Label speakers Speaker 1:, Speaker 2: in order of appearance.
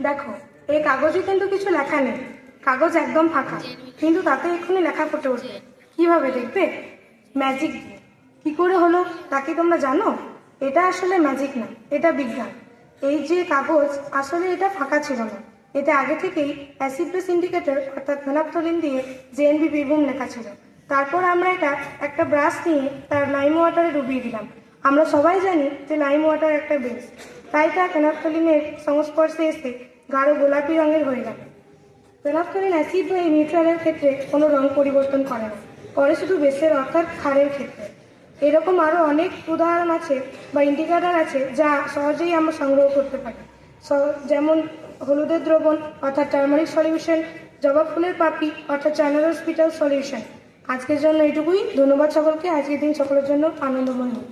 Speaker 1: দেখো, এই কাগজে কিন্তু কিছু লেখা নেই, কাগজ একদম ফাঁকা, কিন্তু তাতে এক্ষুনি লেখা ফুটে উঠবে। কিভাবে দেখবে? ম্যাজিক দিয়ে। কি করে হলো তা কি তোমরা জানো? এটা আসলে ম্যাজিক না, এটা বিজ্ঞান। এই যে কাগজ, আসলে এটা ফাঁকা ছিল না, এতে আগে থেকেই অ্যাসিড বেস ইন্ডিকেটর অর্থাৎ ফেনাফথলিন দিয়ে জেএনবি বীরভূম লেখা ছিল। তারপর আমরা এটা একটা ব্রাশ নিয়ে তার লাইম ওয়াটারে ডুবিয়ে দিলাম। আমরা সবাই জানি যে লাইম ওয়াটার একটা বেস, তাই তা ফেনাফথলিনের সংস্পর্শে এসে গাঢ় গোলাপি রঙের হয়ে গেল। ফেনাফথলিন অ্যাসিড বা নিউট্রালের ক্ষেত্রে কোনো রং পরিবর্তন করে না, করে শুধু বেসের অর্থাৎ ক্ষারের ক্ষেত্রে। এরকম আরও অনেক উদাহরণ আছে বা ইন্ডিকেটর আছে যা সহজেই আমরা সংগ্রহ করতে পারি। যেমন হলুদের দ্রবণ অর্থাৎ টার্মারিক সলিউশন, জবা ফুলের পাপড়ি অর্থাৎ চায়না রোজ পিটাল সলিউশন। আজকের জন্য এইটুকুই। ধন্যবাদ সকলকে। আজকের দিন সকলের জন্য আনন্দময় হোক।